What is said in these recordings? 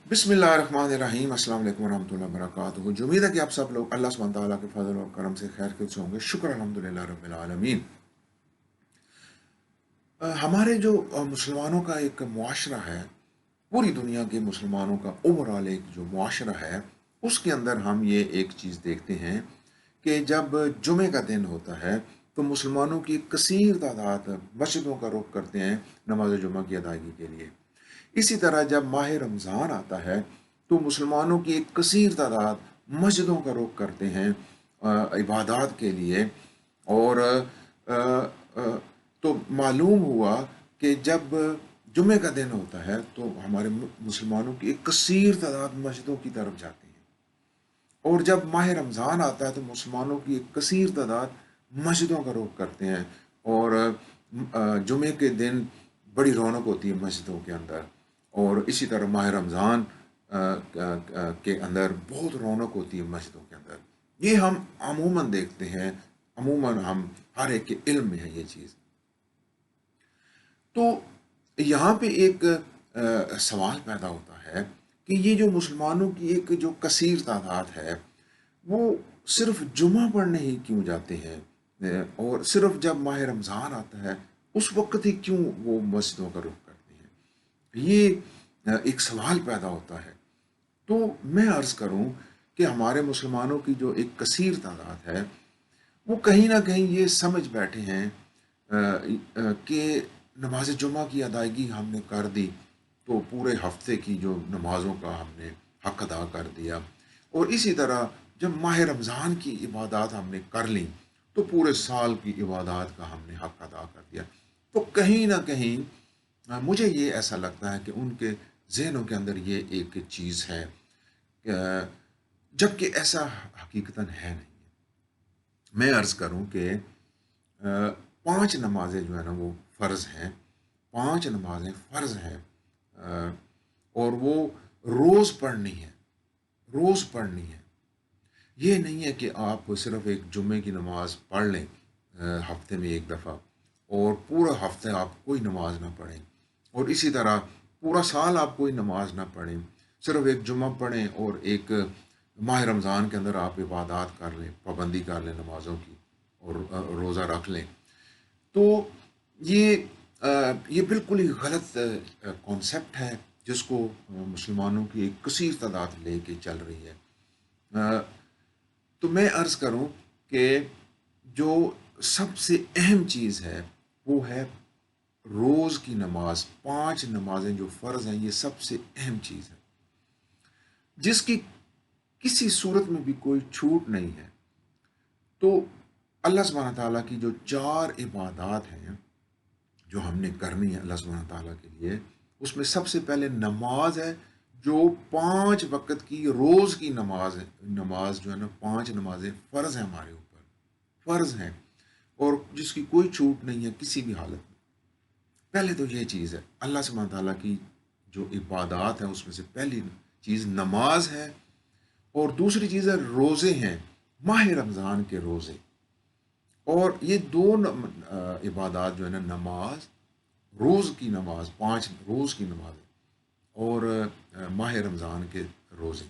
बिस्मिल्लाहिर्रहमानिर्रहीम। अस्सलाम वालेकुम वरहमतुल्लाहि वबरकातुहू। जो उम्मीद है कि आप सब लोग अल्लाह सुब्हानहू व तआला के फजल और करम से खैर से होंगे। शुक्र अल्हम्दुलिल्लाह रब्बिल आलमीन। हमारे जो मुसलमानों का एक मुआशरा है, पूरी दुनिया के मुसलमानों का ओवरऑल एक जो मुआशरा है, उसके अंदर हम ये एक चीज़ देखते हैं कि जब जुमे का दिन होता है तो मुसलमानों की एक कसीर तादाद मस्जिदों का रुख करते हैं नमाज जुमा की अदायगी के लिए। इसी तरह जब माह रमज़ान आता है तो मुसलमानों की एक कसीर तादाद मस्जिदों का रुख करते हैं इबादत के लिए। और तो मालूम हुआ कि जब जुमे का दिन होता है तो हमारे मुसलमानों की एक कसीर तादाद मस्जिदों की तरफ जाती है, और जब माह रमज़ान आता है तो मुसलमानों की एक कसीर तादाद मस्जिदों का रुख करते हैं। और जुमे के दिन बड़ी रौनक होती है मस्जिदों के अंदर, और इसी तरह माह रमज़ान के अंदर बहुत रौनक होती है मस्जिदों के अंदर। ये हम अमूमन देखते हैं, अमूमन हम हर एक के इल्म में है ये चीज़। तो यहाँ पे एक सवाल पैदा होता है कि ये जो मुसलमानों की एक जो कसीर तादाद है, वो सिर्फ जुमा पढ़ने ही क्यों जाते हैं, और सिर्फ जब माह रमज़ान आता है उस वक्त ही क्यों वो मस्जिदों का रुख करते हैं। ये एक सवाल पैदा होता है। तो मैं अर्ज़ करूं कि हमारे मुसलमानों की जो एक कसीर तादाद है, वो कहीं ना कहीं ये समझ बैठे हैं कि नमाज जुमा की अदायगी हमने कर दी तो पूरे हफ्ते की जो नमाज़ों का हमने हक अदा कर दिया, और इसी तरह जब माह रमज़ान की इबादत हमने कर ली तो पूरे साल की इबादत का हमने हक अदा कर दिया। तो कहीं ना कहीं मुझे ये ऐसा लगता है कि उनके जहनों के अंदर ये एक चीज़ है, जबकि ऐसा हकीकतन है नहीं। मैं अर्ज़ करूं कि पांच नमाजें जो है ना वो फ़र्ज़ हैं, पांच नमाजें फ़र्ज़ हैं, और वो रोज़ पढ़नी है, रोज़ पढ़नी है। ये नहीं है कि आप सिर्फ एक जुम्मे की नमाज पढ़ लें हफ्ते में एक दफ़ा, और पूरा हफ्ते आप कोई नमाज ना पढ़ें, और इसी तरह पूरा साल आप कोई नमाज ना पढ़ें, सिर्फ एक जुम्मा पढ़ें और एक माह रमज़ान के अंदर आप इबादत कर लें, पाबंदी कर लें नमाज़ों की, और रोज़ा रख लें। तो ये ये बिल्कुल ही गलत कॉन्सेप्ट है जिसको मुसलमानों की एक कसीर तादाद लेके चल रही है। तो मैं अर्ज़ करूं कि जो सबसे अहम चीज़ है वो है रोज़ की नमाज। पांच नमाजें जो फ़र्ज़ हैं, ये सबसे अहम चीज़ है जिसकी किसी सूरत में भी कोई छूट नहीं है। तो अल्लाह सुब्हानहू तआला की जो चार इबादत हैं जो हमने करनी है अल्लाह सुब्हानहू तआला के लिए, उसमें सबसे पहले नमाज है, जो पांच वक्त की रोज़ की नमाज है। नमाज जो है ना, पांच नमाजें फ़र्ज़ हैं हमारे ऊपर, फ़र्ज़ हैं, और जिसकी कोई छूट नहीं है किसी भी हालत में। पहले तो ये चीज़ है अल्लाह सुब्हानहू तआला की जो इबादत है उसमें से पहली चीज़ नमाज है, और दूसरी चीज़ है रोज़े हैं, माह रमज़ान के रोज़े। और ये दो इबादत जो है ना, नमाज, रोज़ की नमाज, पांच रोज़ की नमाज, और माह रमज़ान के रोज़े,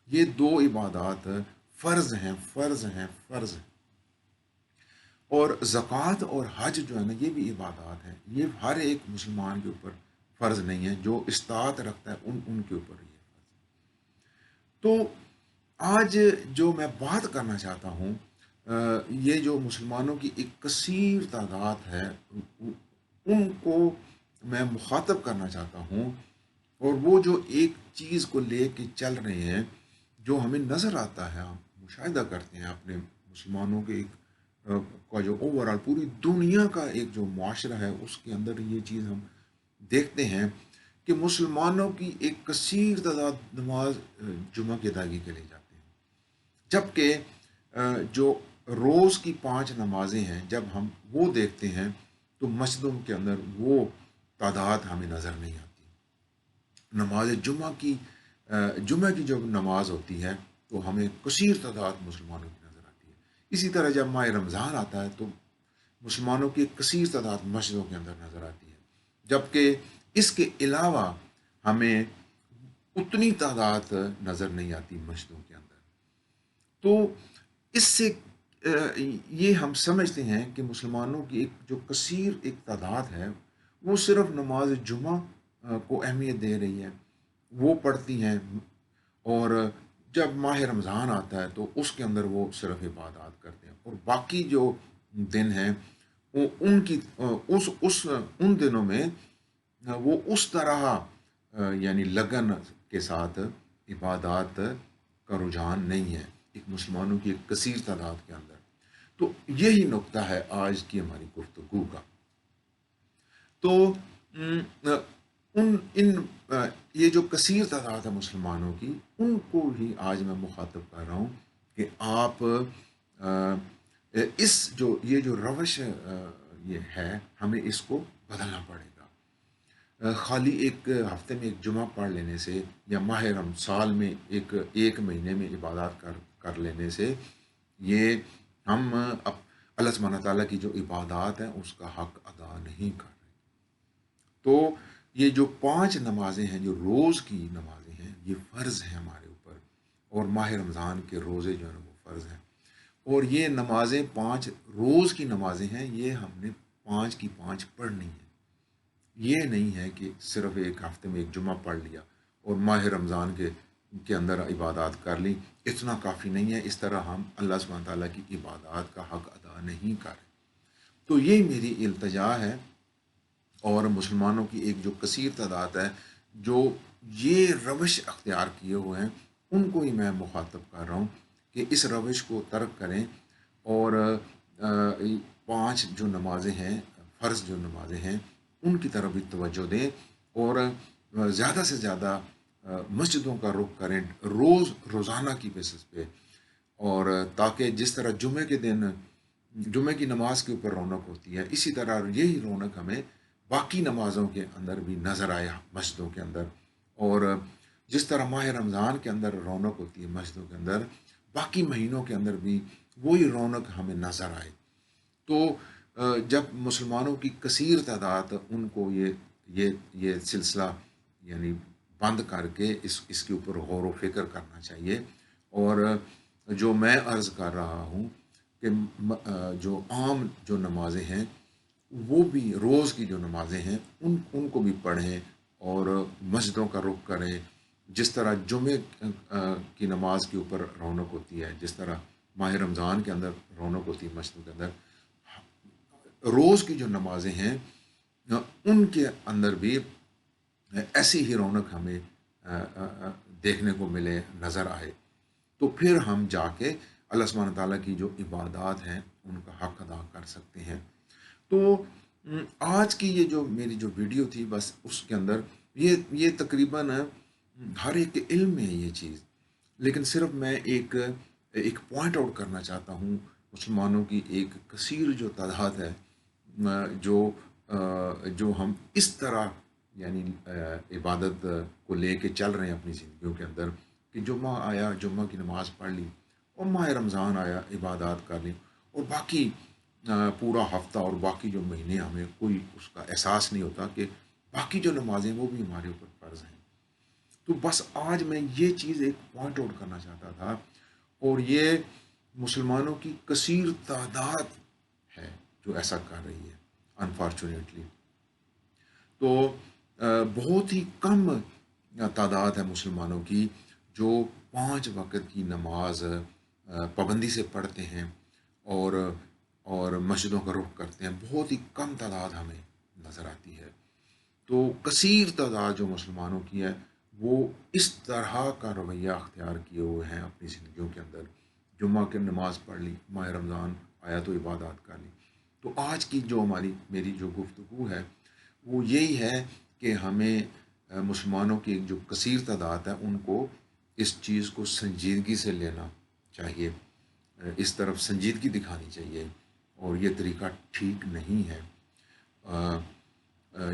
ये दो इबादत फ़र्ज़ हैं, फ़र्ज़ हैं, फ़र्ज़ हैं। और ज़कात और हज जो है ना, ये भी इबादत हैं। ये हर एक मुसलमान के ऊपर फ़र्ज़ नहीं है, जो इस्तात रखता है उनके ऊपर ये फ़र्ज़। तो आज जो मैं बात करना चाहता हूँ, ये जो मुसलमानों की एक कसीर तादाद है, उनको मैं मुखातब करना चाहता हूँ। और वो जो एक चीज़ को लेके चल रहे हैं, जो हमें नज़र आता है, हम मुशाहिदा करते हैं अपने मुसलमानों के एक का जो ओवरऑल पूरी दुनिया का एक जो मुआशरा है उसके अंदर ये चीज़ हम देखते हैं कि मुसलमानों की एक कसीर तादाद नमाज जुमा की अदायगी के लिए जाते हैं, जबकि जो रोज़ की पांच नमाजें हैं जब हम वो देखते हैं तो मस्जिदों के अंदर वो तादाद हमें नज़र नहीं आती। नमाज जुम्मे की जब नमाज होती है तो हमें कसीर तादाद मुसलमानों की नज़र आती है। इसी तरह जब माह रमज़ान आता है तो मुसलमानों की एक कसीर तादाद मस्जिदों के अंदर नज़र आती है, जबकि इसके अलावा हमें उतनी तादाद नज़र नहीं आती मस्जिदों के अंदर। तो इससे ये हम समझते हैं कि मुसलमानों की एक जो कसीर एक तादाद है, वो सिर्फ नमाज जुमा को अहमियत दे रही है, वो पढ़ती हैं। और जब माह रमज़ान आता है तो उसके अंदर वो सिर्फ इबादत करते हैं, और बाकी जो दिन हैं वो उनकी उस उन दिनों में वो उस तरह यानी लगन के साथ इबादत का रुझान नहीं है एक मुसलमानों की एक कसीर तादाद के अंदर। तो यही नुक्ता है आज की हमारी गुफ्तगू का। तो उन इन ये जो कसीर तादाद है मुसलमानों की, उनको ही आज मैं मुखातब कर रहा हूँ कि आप इस जो ये जो रवश ये है, हमें इसको बदलना पड़ेगा। खाली एक हफ्ते में एक जुमा पढ़ लेने से, या माह रम साल में एक महीने में इबादत कर लेने से, ये हम अब अल्लाह सुब्हानहू तआला की जो इबादत है उसका हक अदा नहीं कर रहे। तो ये जो 5 नमाज़ें हैं, जो रोज़ की नमाज़ें हैं, ये फ़र्ज़ हैं हमारे ऊपर, और माह रमज़ान के रोज़े जो हैं वो फ़र्ज़ हैं। और ये नमाज़ें 5 रोज़ की नमाज़ें हैं, ये हमने 5 की 5 पढ़नी है। ये नहीं है कि सिर्फ़ एक हफ़्ते में एक जुमा पढ़ लिया और माह रमज़ान के अंदर इबादत कर ली, इतना काफ़ी नहीं है। इस तरह हम अल्लाह सुब्हानहू तआला की इबादत का हक अदा नहीं कर रहे। तो ये मेरी इल्तिजा है, और मुसलमानों की एक जो कसीर तादाद है जो ये रवश अख्तियार किए हुए हैं, उनको ही मैं मुखातब कर रहा हूँ कि इस रवश को तर्क करें, और 5 जो नमाज़ें हैं, फ़र्ज़ जो नमाज़ें हैं, उनकी तरफ भी तवज्जो दें, और ज़्यादा से ज़्यादा मस्जिदों का रुख करें रोज़ाना की बेसिस पे। और ताकि जिस तरह जुमे की नमाज के ऊपर रौनक होती है, इसी तरह यही रौनक हमें बाकी नमाज़ों के अंदर भी नज़र आए मस्जिदों के अंदर। और जिस तरह माह रमज़ान के अंदर रौनक होती है मस्जिदों के अंदर, बाकी महीनों के अंदर भी वही रौनक हमें नज़र आए। तो जब मुसलमानों की कसीर तादाद, उनको ये सिलसिला यानी बंद करके इसके ऊपर गौर व फिक्र करना चाहिए। और जो मैं अर्ज़ कर रहा हूँ कि जो आम जो नमाज़ें हैं, वो भी रोज़ की जो नमाज़ें हैं उनको भी पढ़ें और मस्जिदों का रुख करें। जिस तरह जुमे की नमाज के ऊपर रौनक होती है, जिस तरह माह रमज़ान के अंदर रौनक होती है मस्जिदों के अंदर, रोज़ की जो नमाज़ें हैं उनके अंदर भी ऐसी ही रौनक हमें देखने को मिले, नज़र आए। तो फिर हम जाके अल्लाह सुब्हानहू तआला की जो इबादत हैं उनका हक अदा कर सकते हैं। तो आज की ये जो मेरी जो वीडियो थी, बस उसके अंदर ये तकरीबन हर एक के इल्म में है ये चीज़, लेकिन सिर्फ मैं एक एक पॉइंट आउट करना चाहता हूँ। मुसलमानों की एक कसीर जो तादाद है, जो हम इस तरह यानी इबादत को लेके चल रहे हैं अपनी ज़िंदगियों के अंदर, कि जुम्मा आया, जुम्मा की नमाज़ पढ़ ली, और माह रमज़ान आया, इबादत कर ली, और बाकी पूरा हफ्ता और बाकी जो महीने हमें कोई उसका एहसास नहीं होता कि बाकी जो नमाज़ें वो भी हमारे ऊपर फ़र्ज़ हैं। तो बस आज मैं ये चीज़ एक पॉइंट आउट करना चाहता था, और ये मुसलमानों की कसीर तादाद है जो ऐसा कर रही है अनफॉर्चुनेटली। तो बहुत ही कम तादाद है मुसलमानों की जो 5 वक़्त की नमाज पाबंदी से पढ़ते हैं और मस्जिदों का रुख करते हैं। बहुत ही कम तादाद हमें नज़र आती है। तो कसीर तादाद जो मुसलमानों की है, वो इस तरह का रवैया अख्तियार किए हुए हैं अपनी ज़िंदगियों के अंदर। जुम्मा की नमाज़ पढ़ ली, माह रमज़ान आया तो इबादत कर ली। तो आज की जो मेरी जो गुफ्तगू है, वो यही है कि हमें मुसलमानों की एक जो कसीर तादाद है, उनको इस चीज़ को संजीदगी से लेना चाहिए, इस तरफ संजीदगी दिखानी चाहिए, और ये तरीका ठीक नहीं है।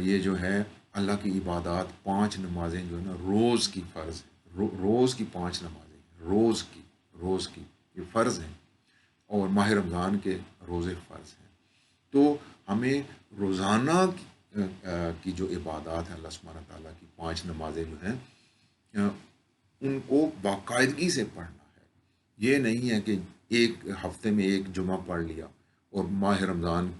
ये जो है अल्लाह की इबादत 5 नमाज़ें जो है ना, रोज़ की फ़र्ज़ है, रोज़ की 5 नमाज़ें, रोज़ की ये फ़र्ज़ हैं, और माह रमज़ान के रोज़े फ़र्ज़ हैं। तो हमें रोज़ाना की जो इबादत है अल्लाह सुब्हानहू तआला की 5 नमाज़ें जो हैं, ان کو باقاعدگی سے پڑھنا ہے. یہ نہیں ہے کہ ایک ہفتے میں ایک جمعہ پڑھ لیا اور ماہ رمضان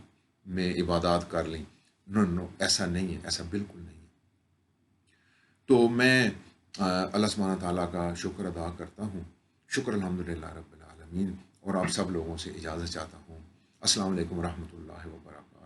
میں عبادات کر لیں. نو نو، ایسا نہیں ہے، ایسا بالکل نہیں ہے. تو میں اللہ سبحانہ تعالیٰ کا شکر ادا کرتا ہوں. شکر الحمدللہ رب العالمین. اور آپ سب لوگوں سے اجازت چاہتا ہوں. السلام علیکم ورحمۃ اللہ وبرکاتہ.